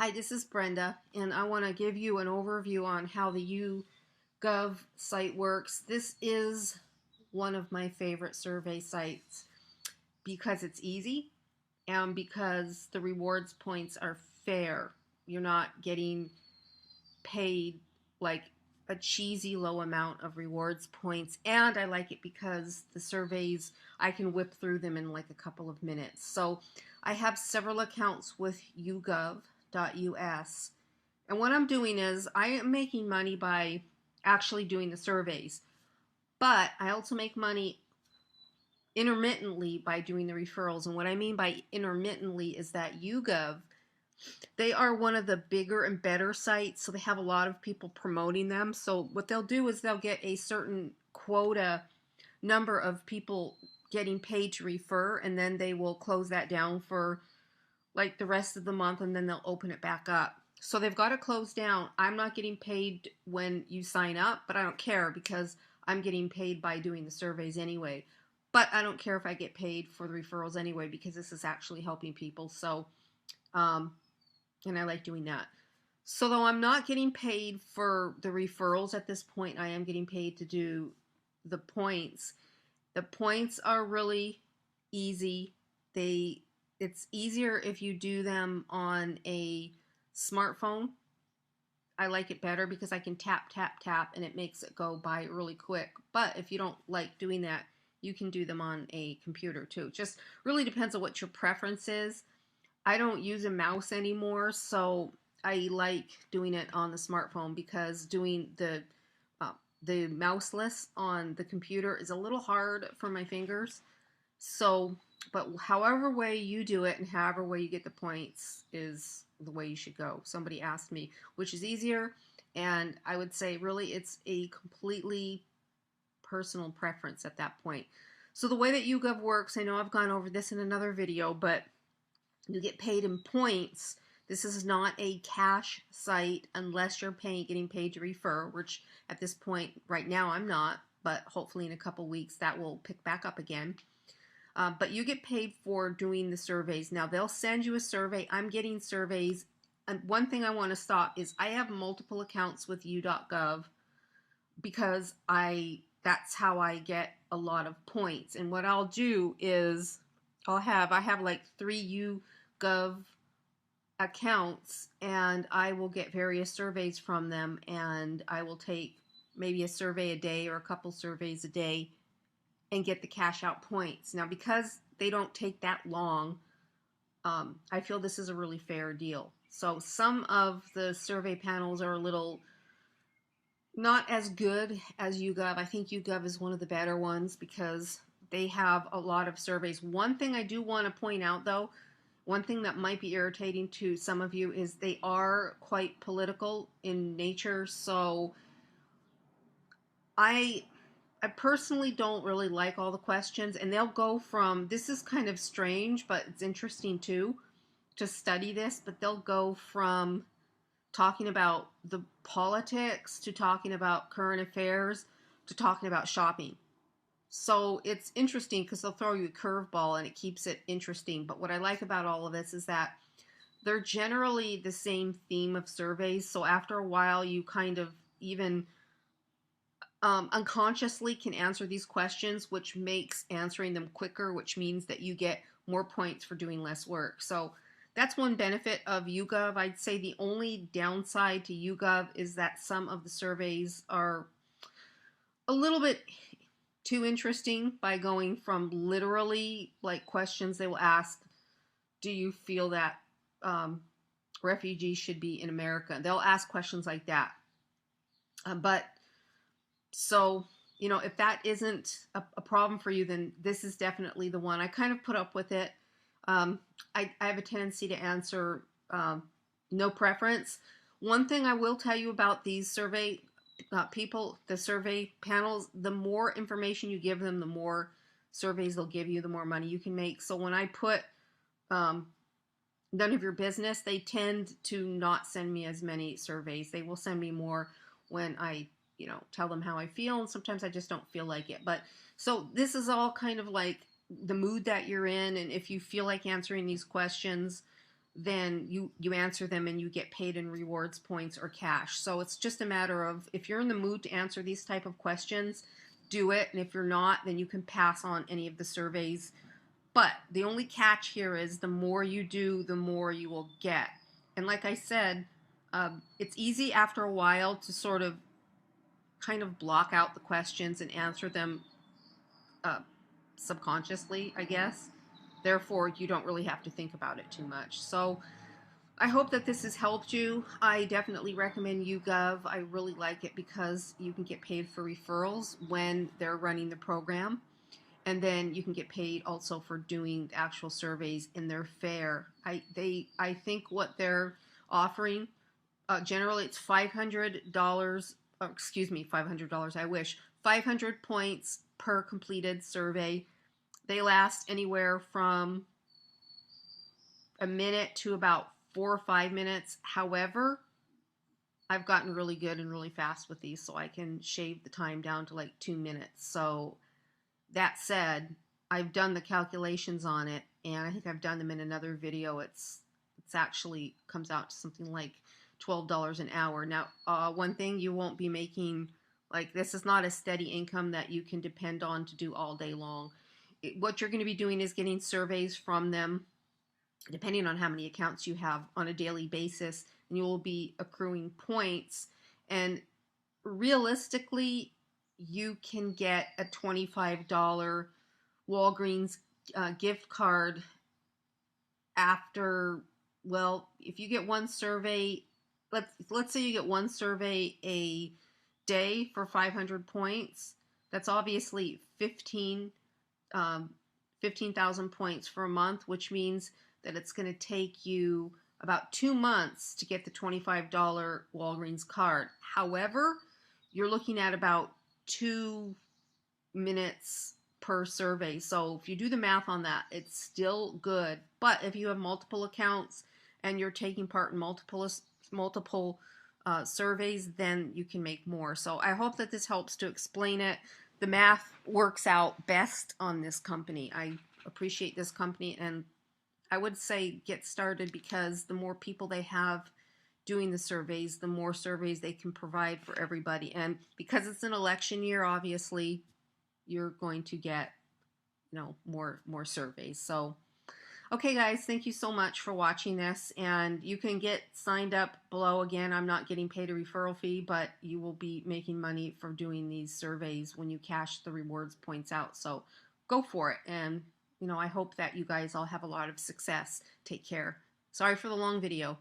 Hi, this is Brenda, and I want to give you an overview on how the YouGov site works. This is one of my favorite survey sites because it's easy and because the rewards points are fair. You're not getting paid like a cheesy low amount of rewards points, and I like it because the surveys, I can whip through them in like a couple of minutes. So I have several accounts with YouGov.us, and what I'm doing is I am making money by actually doing the surveys, but I also make money intermittently by doing the referrals. And what I mean by intermittently is that YouGov, they are one of the bigger and better sites, so they have a lot of people promoting them. So what they'll do is they'll get a certain quota number of people getting paid to refer, and then they will close that down for like the rest of the month, and then they'll open it back up. So they've got to close down. I'm not getting paid when you sign up, but I don't care because I'm getting paid by doing the surveys anyway. But I don't care if I get paid for the referrals anyway because this is actually helping people. So, and I like doing that. So though I'm not getting paid for the referrals at this point, I am getting paid to do the points. The points are really easy. It's easier if you do them on a smartphone. I like it better because I can tap, tap, tap, and it makes it go by really quick. But if you don't like doing that, you can do them on a computer too. It just really depends on what your preference is. I don't use a mouse anymore, so I like doing it on the smartphone because doing the mouseless on the computer is a little hard for my fingers. So, but however way you do it and however way you get the points is the way you should go. Somebody asked me which is easier, and I would say really it's a completely personal preference at that point. So the way that YouGov works, I know I've gone over this in another video, but you get paid in points. This is not a cash site unless you're getting paid to refer, which at this point right now I'm not, but hopefully in a couple weeks that will pick back up again. But you get paid for doing the surveys. Now they'll send you a survey. I'm getting surveys. And one thing I want to stop is I have multiple accounts with you.gov because that's how I get a lot of points. And what I'll do is I have like 3 YouGov accounts, and I will get various surveys from them, and I will take maybe a survey a day or a couple surveys a day and get the cash out points. Now because they don't take that long, I feel this is a really fair deal. So some of the survey panels are a little not as good as YouGov. I think YouGov is one of the better ones because they have a lot of surveys. One thing I do want to point out though, one thing that might be irritating to some of you is they are quite political in nature. So I personally don't really like all the questions, and they'll go from, this is kind of strange, but it's interesting too to study this, but they'll go from talking about the politics to talking about current affairs to talking about shopping. So it's interesting because they'll throw you a curveball and it keeps it interesting. But what I like about all of this is that they're generally the same theme of surveys. So after a while, you kind of even unconsciously can answer these questions, which makes answering them quicker, which means that you get more points for doing less work. So that's one benefit of YouGov. I'd say the only downside to YouGov is that some of the surveys are a little bit too interesting by going from literally like questions they will ask, do you feel that refugees should be in America? They'll ask questions like that. But so, you know, if that isn't a problem for you, then this is definitely the one. I kind of put up with it. I have a tendency to answer no preference. One thing I will tell you about these survey people, the survey panels, the more information you give them, the more surveys they'll give you, the more money you can make. So when I put none of your business, they tend to not send me as many surveys. They will send me more when I tell them how I feel, and sometimes I just don't feel like it. But so this is all kind of like the mood that you're in, and if you feel like answering these questions, then you answer them and you get paid in rewards points or cash. So it's just a matter of, if you're in the mood to answer these type of questions, do it. And if you're not, then you can pass on any of the surveys. But the only catch here is the more you do, the more you will get. And like I said, it's easy after a while to sort of kind of block out the questions and answer them uh, subconsciously, I guess. Therefore, you don't really have to think about it too much. So I hope that this has helped you. I definitely recommend YouGov. I really like it because you can get paid for referrals when they're running the program. And then you can get paid also for doing the actual surveys in their fair. I think what they're offering, generally it's $500. Oh, excuse me, $500. I wish 500 points per completed survey. They last anywhere from a minute to about 4 or 5 minutes. However, I've gotten really good and really fast with these, so I can shave the time down to like 2 minutes. So that said, I've done the calculations on it, and I think I've done them in another video. It's actually comes out to something like $12 an hour. Now, one thing, you won't be making, like, this is not a steady income that you can depend on to do all day long. What you're going to be doing is getting surveys from them, depending on how many accounts you have, on a daily basis, and you will be accruing points. And realistically, you can get a $25 Walgreens gift card after, well, if you get one survey, let's say you get one survey a day for 500 points. That's obviously 15,000 points for a month, which means that it's going to take you about 2 months to get the $25 Walgreens card. However, you're looking at about 2 minutes per survey. So if you do the math on that, it's still good. But if you have multiple accounts and you're taking part in multiple surveys, then you can make more. So I hope that this helps to explain it. The math works out best on this company. I appreciate this company, and I would say get started, because the more people they have doing the surveys, the more surveys they can provide for everybody. And because it's an election year, obviously, you're going to get, more surveys. So, okay, guys, thank you so much for watching this. And you can get signed up below. Again, I'm not getting paid a referral fee, but you will be making money for doing these surveys when you cash the rewards points out. So go for it. And, I hope that you guys all have a lot of success. Take care. Sorry for the long video.